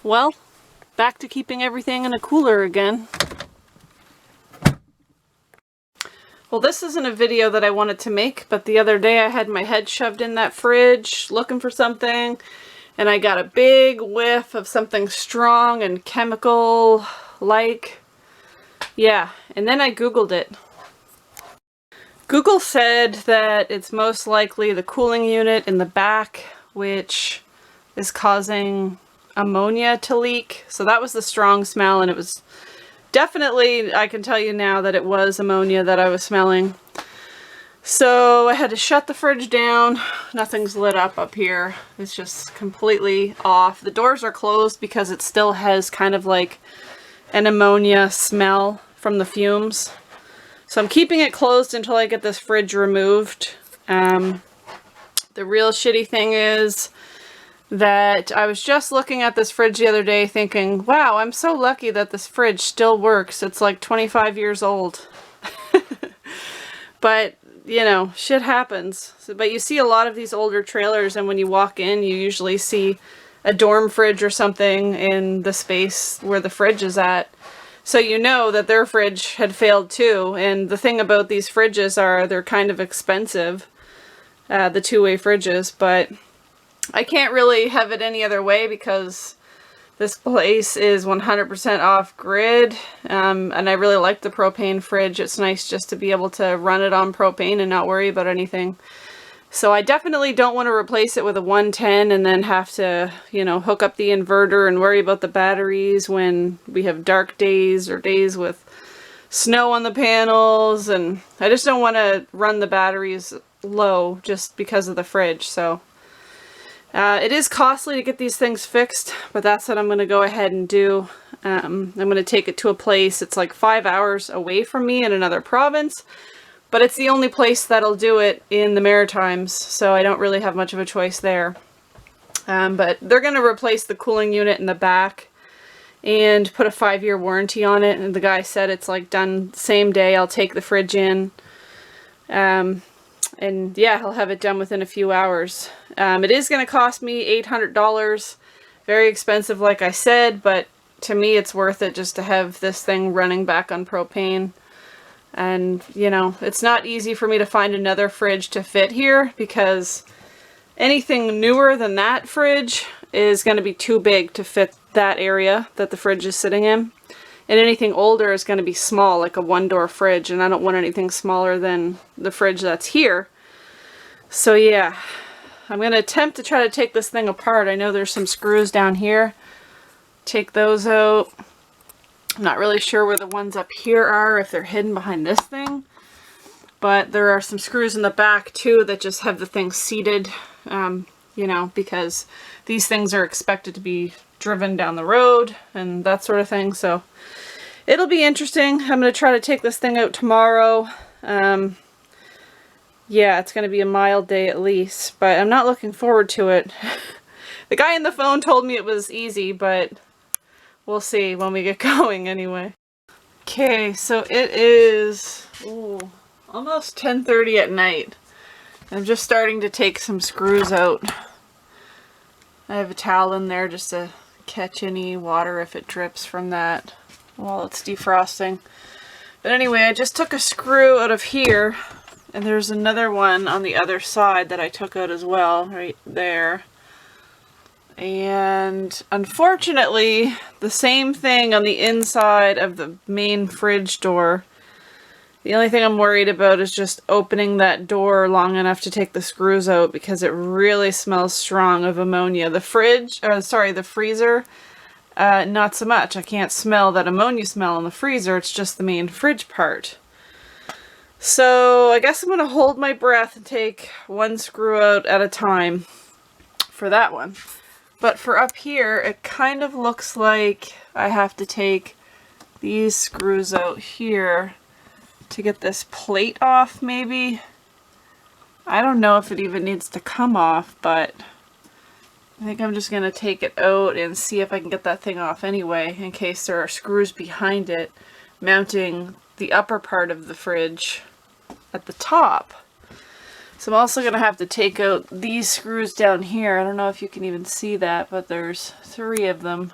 Well, back to keeping everything in a cooler again. Well, this isn't a video that I wanted to make, but the other day I had my head shoved in that fridge looking for something, and I got a big whiff of something strong and chemical-like. Yeah, and then I Googled it. Google said that it's most likely the cooling unit in the back, which is causing ammonia to leak. So that was the strong smell, and it was definitely, I can tell you now that it was ammonia that I was smelling. So I had to shut the fridge down. Nothing's lit up here. It's just completely off. The doors are closed because it still has kind of like an ammonia smell from the fumes. So I'm keeping it closed until I get this fridge removed. The real shitty thing is that I was just looking at this fridge the other day thinking, wow, I'm so lucky that this fridge still works. It's like 25 years old. But, you know, shit happens. But you see a lot of these older trailers, and when you walk in, you usually see a dorm fridge or something in the space where the fridge is at. So you know that their fridge had failed too. And the thing about these fridges are they're kind of expensive, the two-way fridges, but I can't really have it any other way because this place is 100% off grid, and I really like the propane fridge. It's nice just to be able to run it on propane and not worry about anything. So I definitely don't want to replace it with a 110 and then have to, you know, hook up the inverter and worry about the batteries when we have dark days or days with snow on the panels, and I just don't want to run the batteries low just because of the fridge. So it is costly to get these things fixed, but that's what I'm going to go ahead and do. I'm going to take it to a place. It's like 5 hours away from me in another province, but it's the only place that'll do it in the Maritimes, so I don't really have much of a choice there. But they're going to replace the cooling unit in the back and put a 5-year warranty on it, and the guy said it's like done same day. I'll take the fridge in. And yeah, he'll have it done within a few hours. It is going to cost me $800. Very expensive, like I said, but to me it's worth it just to have this thing running back on propane. And, you know, it's not easy for me to find another fridge to fit here because anything newer than that fridge is going to be too big to fit that area that the fridge is sitting in. And anything older is going to be small, like a one-door fridge, and I don't want anything smaller than the fridge that's here. So yeah, I'm going to attempt to try to take this thing apart. I know there's some screws down here. Take those out. I'm not really sure where the ones up here are, if they're hidden behind this thing. But there are some screws in the back too that just have the thing seated, you know, because these things are expected to be driven down the road and that sort of thing. So it'll be interesting. I'm going to try to take this thing out tomorrow. Yeah, it's going to be a mild day at least, but I'm not looking forward to it. The guy on the phone told me it was easy, but we'll see when we get going anyway. Okay, so it is almost 10:30 at night. I'm just starting to take some screws out. I have a towel in there just to catch any water if it drips from that while it's defrosting. But anyway, I just took a screw out of here, and there's another one on the other side that I took out as well, right there. And unfortunately, the same thing on the inside of the main fridge door. The only thing I'm worried about is just opening that door long enough to take the screws out because it really smells strong of ammonia. The freezer, not so much. I can't smell that ammonia smell in the freezer. It's just the main fridge part. So I guess I'm going to hold my breath and take one screw out at a time for that one. But for up here, it kind of looks like I have to take these screws out here to get this plate off, maybe. I don't know if it even needs to come off, but I think I'm just going to take it out and see if I can get that thing off anyway, in case there are screws behind it mounting the upper part of the fridge at the top. So I'm also going to have to take out these screws down here. I don't know if you can even see that, but there's 3 of them.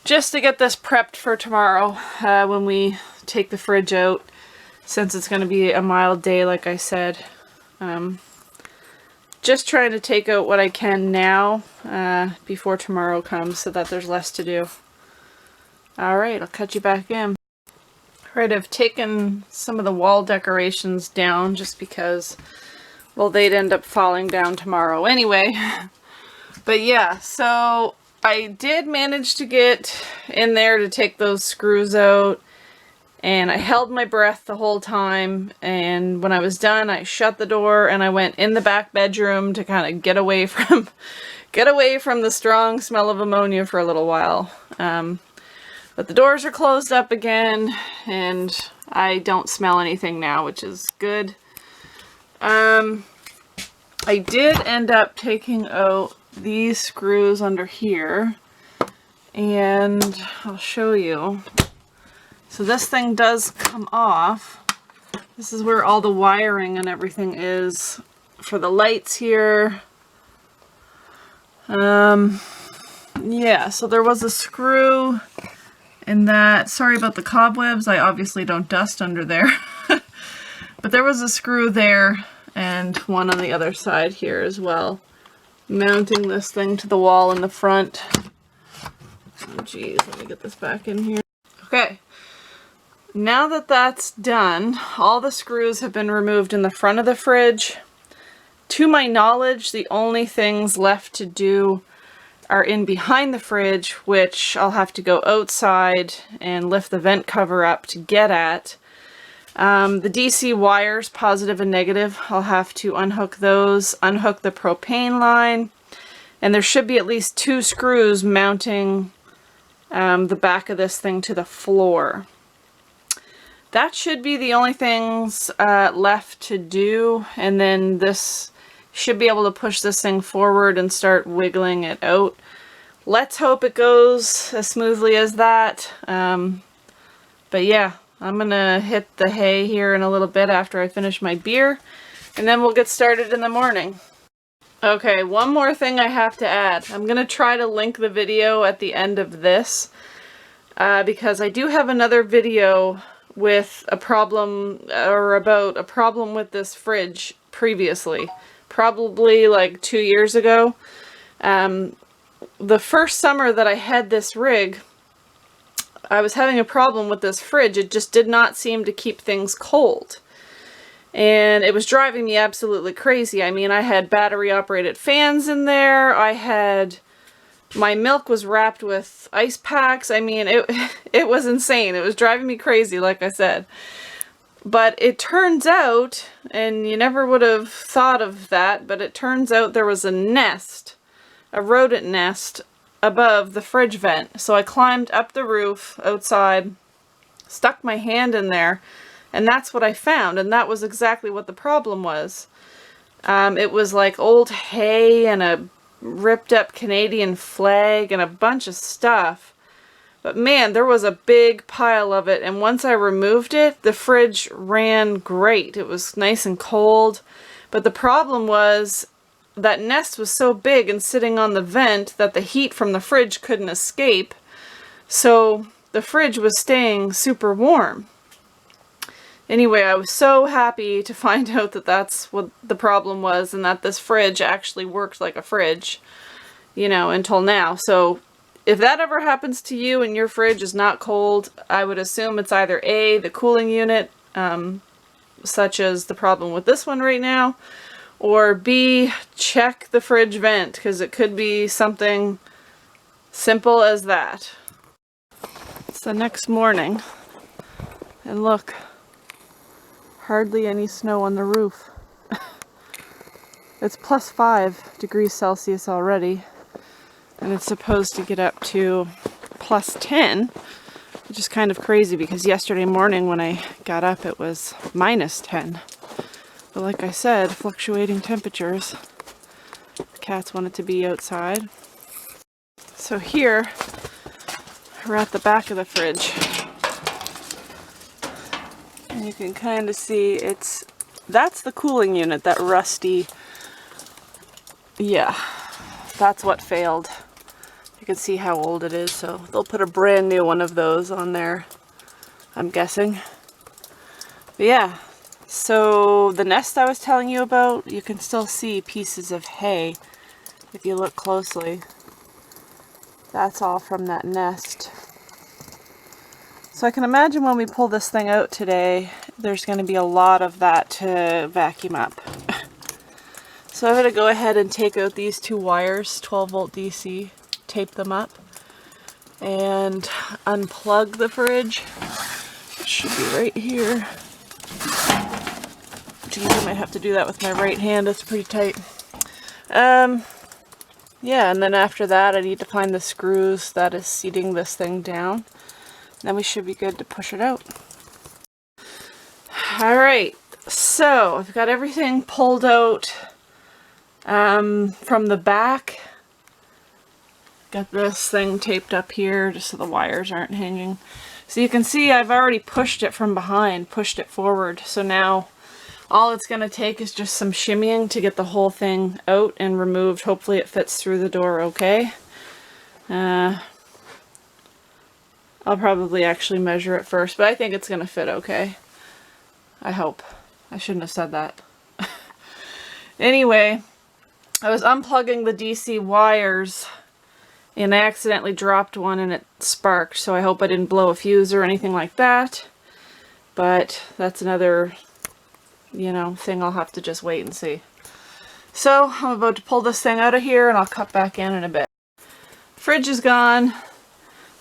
just to get this prepped for tomorrow when we take the fridge out, since it's going to be a mild day like I said. Just trying to take out what I can now before tomorrow comes so that there's less to do. Alright, I'll cut you back in. Alright, I've taken some of the wall decorations down just because, well, they'd end up falling down tomorrow anyway. But yeah, so I did manage to get in there to take those screws out, and I held my breath the whole time, and when I was done I shut the door and I went in the back bedroom to kind of get away from the strong smell of ammonia for a little while. But the doors are closed up again and I don't smell anything now, which is good. I did end up taking out these screws under here, and I'll show you. So this thing does come off. This is where all the wiring and everything is for the lights here. Yeah, so there was a screw in that. Sorry about the cobwebs, I obviously don't dust under there. But there was a screw there and one on the other side here as well, mounting this thing to the wall in the front. Oh geez, let me get this back in here. Okay, now that that's done, all the screws have been removed in the front of the fridge. To my knowledge, the only things left to do are in behind the fridge, which I'll have to go outside and lift the vent cover up to get at. The DC wires, positive and negative, I'll have to unhook those, unhook the propane line, and there should be at least 2 screws mounting the back of this thing to the floor. That should be the only things left to do, and then this should be able to push this thing forward and start wiggling it out. Let's hope it goes as smoothly as that. But yeah, I'm gonna hit the hay here in a little bit after I finish my beer, and then we'll get started in the morning. Okay, one more thing I have to add. I'm gonna try to link the video at the end of this because I do have another video with a problem, or about a problem with this fridge previously. Probably like 2 years ago. The first summer that I had this rig, I was having a problem with this fridge. It just did not seem to keep things cold. And it was driving me absolutely crazy. I mean, I had battery operated fans in there. My milk was wrapped with ice packs. I mean, it was insane. It was driving me crazy, like I said. But it turns out, and you never would have thought of that, but it turns out there was a nest, a rodent nest, above the fridge vent. So I climbed up the roof outside, stuck my hand in there, and that's what I found. And that was exactly what the problem was. It was like old hay and a ripped up Canadian flag and a bunch of stuff. But man, there was a big pile of it, and once I removed it, the fridge ran great. It was nice and cold, but the problem was that nest was so big and sitting on the vent that the heat from the fridge couldn't escape, so the fridge was staying super warm. Anyway, I was so happy to find out that that's what the problem was, and that this fridge actually worked like a fridge, you know, until now. So if that ever happens to you and your fridge is not cold, I would assume it's either A, the cooling unit, such as the problem with this one right now, or B, check the fridge vent, because it could be something simple as that. It's the next morning, and look, hardly any snow on the roof. It's plus 5 degrees Celsius already. And it's supposed to get up to plus 10, which is kind of crazy because yesterday morning when I got up it was minus 10. But like I said, fluctuating temperatures. The cats wanted to be outside. So here, we're at the back of the fridge. And you can kind of see that's the cooling unit, that rusty, yeah, that's what failed. You can see how old it is, so they'll put a brand new one of those on there, I'm guessing. But yeah, so the nest I was telling you about, you can still see pieces of hay if you look closely. That's all from that nest. So I can imagine when we pull this thing out today, there's going to be a lot of that to vacuum up. So I'm going to go ahead and take out these two wires, 12 volt DC, tape them up, and unplug the fridge. It should be right here. Geez, I might have to do that with my right hand, it's pretty tight. Yeah, and then after that I need to find the screws that is seating this thing down. Then we should be good to push it out. Alright, so I've got everything pulled out from the back. Got this thing taped up here just so the wires aren't hanging. So you can see I've already pushed it from behind, pushed it forward. So now all it's going to take is just some shimmying to get the whole thing out and removed. Hopefully it fits through the door okay. I'll probably actually measure it first, but I think it's going to fit okay. I hope. I shouldn't have said that. Anyway, I was unplugging the DC wires and I accidentally dropped one and it sparked, so I hope I didn't blow a fuse or anything like that. But that's another, you know, thing I'll have to just wait and see. So I'm about to pull this thing out of here and I'll cut back in a bit. Fridge is gone.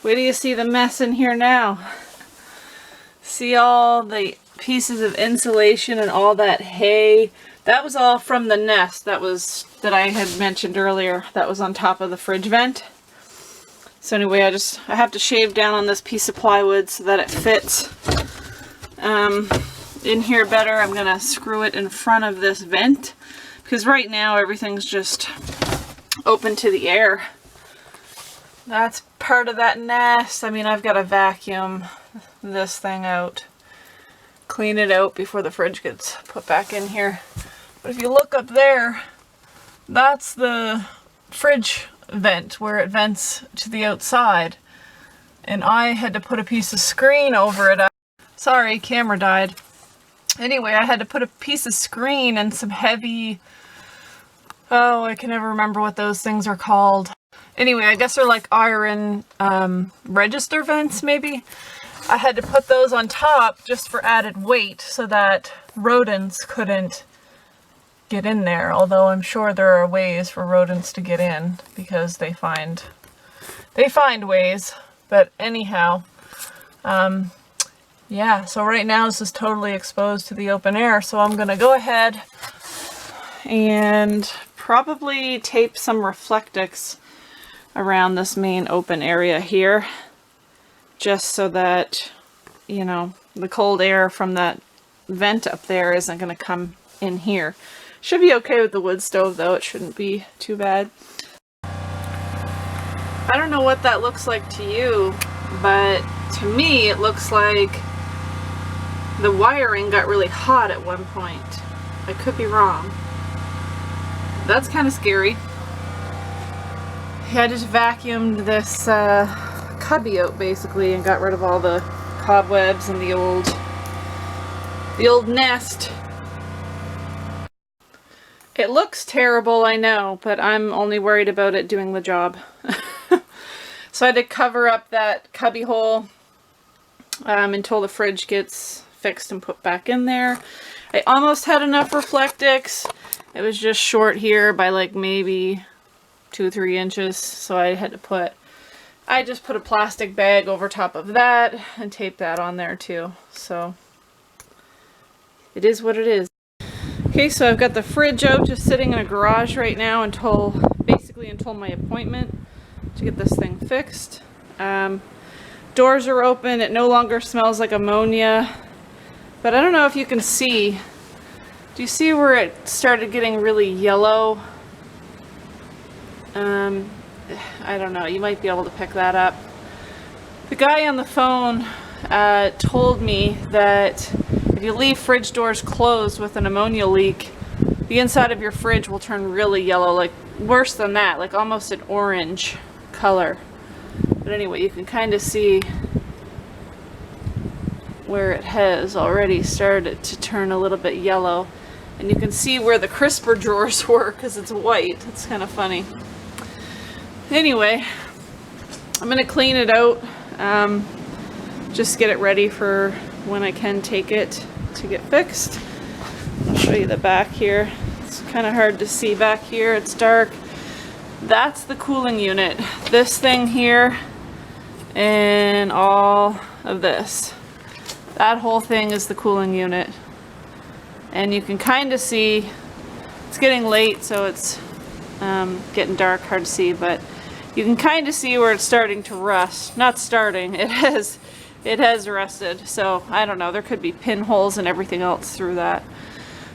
Wait till you see the mess in here now. See all the pieces of insulation and all that hay. That was all from the nest that I had mentioned earlier. That was on top of the fridge vent. So anyway, I have to shave down on this piece of plywood so that it fits in here better. I'm gonna screw it in front of this vent because right now everything's just open to the air. That's part of that nest. I mean, I've got to vacuum this thing out, clean it out before the fridge gets put back in here. But if you look up there, that's the fridge vent where it vents to the outside. And I had to put a piece of screen over it. Sorry, camera died. Anyway, I had to put a piece of screen and some heavy, oh, I can never remember what those things are called. Anyway, I guess they're like iron register vents, maybe. I had to put those on top just for added weight so that rodents couldn't get in there. Although I'm sure there are ways for rodents to get in because they find ways. But anyhow, yeah, so right now this is totally exposed to the open air. So I'm going to go ahead and probably tape some Reflectix around this main open area here, just so that, you know, the cold air from that vent up there isn't going to come in here. Should be okay with the wood stove though, it shouldn't be too bad. I don't know what that looks like to you, but to me it looks like the wiring got really hot at one point. I could be wrong. That's kind of scary. I just vacuumed this cubby out basically and got rid of all the cobwebs and the old nest. It looks terrible, I know, but I'm only worried about it doing the job. So I had to cover up that cubby hole until the fridge gets fixed and put back in there. I almost had enough Reflectix. It was just short here by like maybe 2-3 inches, so I just put a plastic bag over top of that and taped that on there too. So it is what it is. Okay, so I've got the fridge out just sitting in a garage right now until my appointment to get this thing fixed. Doors are open. It no longer smells like ammonia, but I don't know if you can see. Do you see where it started getting really yellow? I don't know, you might be able to pick that up. The guy on the phone told me that if you leave fridge doors closed with an ammonia leak, the inside of your fridge will turn really yellow, like worse than that, like almost an orange. color. But anyway, you can kind of see where it has already started to turn a little bit yellow. And you can see where the crisper drawers were because it's white. It's kind of funny. Anyway, I'm going to clean it out. Just get it ready for when I can take it to get fixed. I'll show you the back here. It's kind of hard to see back here. It's dark. That's the cooling unit. This thing here and all of this. That whole thing is the cooling unit. And you can kind of see, it's getting late, so it's getting dark, hard to see, but you can kind of see where it's starting to rust. Not starting, it has rusted. So I don't know, there could be pinholes and everything else through that.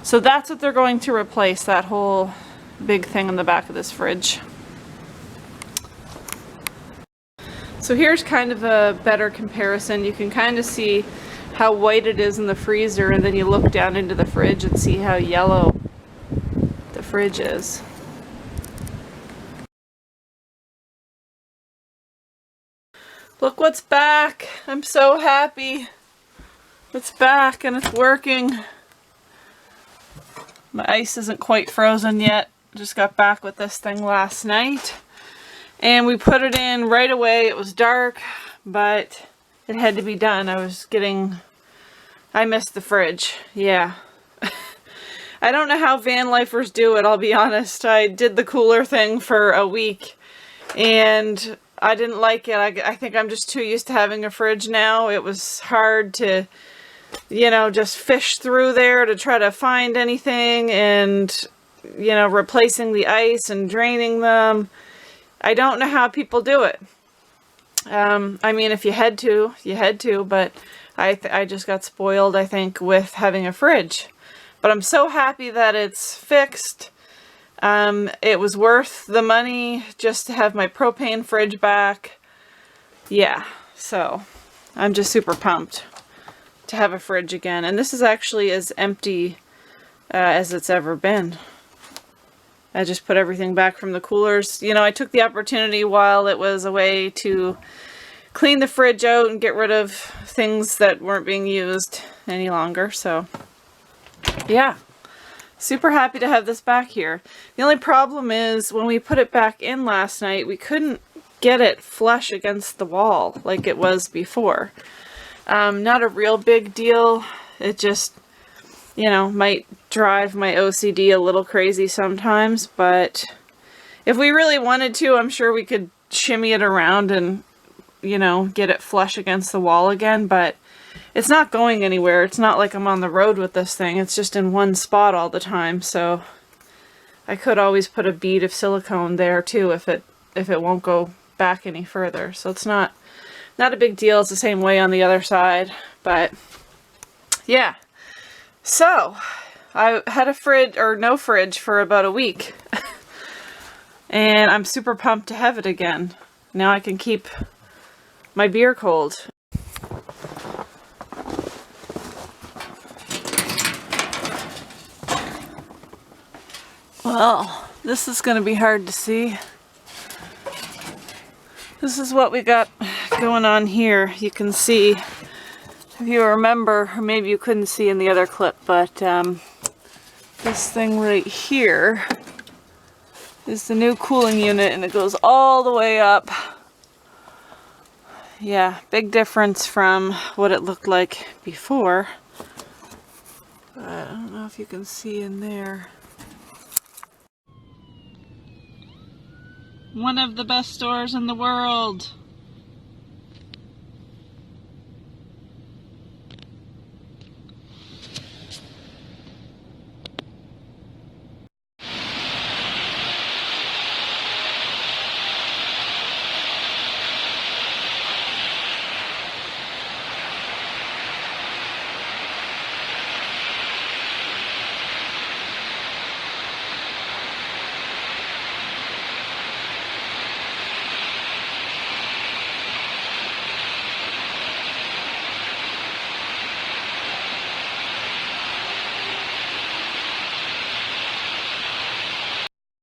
So that's what they're going to replace, that whole big thing in the back of this fridge. So here's kind of a better comparison. You can kind of see how white it is in the freezer, and then you look down into the fridge and see how yellow the fridge is. Look what's back! I'm so happy. It's back and it's working. My ice isn't quite frozen yet. Just got back with this thing last night. And we put it in right away. It was dark, but it had to be done. I missed the fridge. Yeah. I don't know how van lifers do it, I'll be honest. I did the cooler thing for a week and I didn't like it. I think I'm just too used to having a fridge now. It was hard to, you know, just fish through there to try to find anything, and, you know, replacing the ice and draining them. I don't know how people do it. I mean, if you had to, you had to, but I just got spoiled, I think, with having a fridge. But I'm so happy that it's fixed. It was worth the money just to have my propane fridge back. Yeah, so I'm just super pumped to have a fridge again. And this is actually as empty as it's ever been. I just put everything back from the coolers. You know, I took the opportunity while it was away to clean the fridge out and get rid of things that weren't being used any longer. So yeah, super happy to have this back here. The only problem is when we put it back in last night, we couldn't get it flush against the wall like it was before. Not a real big deal. It just, you know, might drive my OCD a little crazy sometimes, but if we really wanted to, I'm sure we could shimmy it around and, you know, get it flush against the wall again, but it's not going anywhere. It's not like I'm on the road with this thing. It's just in one spot all the time, so I could always put a bead of silicone there too if it won't go back any further. So it's not a big deal. It's the same way on the other side, but yeah. So I had a fridge, or no fridge, for about a week. And I'm super pumped to have it again. Now I can keep my beer cold. Well, this is going to be hard to see. This is what we got going on here. You can see, if you remember, or maybe you couldn't see in the other clip, but this thing right here is the new cooling unit, and it goes all the way up. Yeah, big difference from what it looked like before. But I don't know if you can see in there. One of the best stores in the world.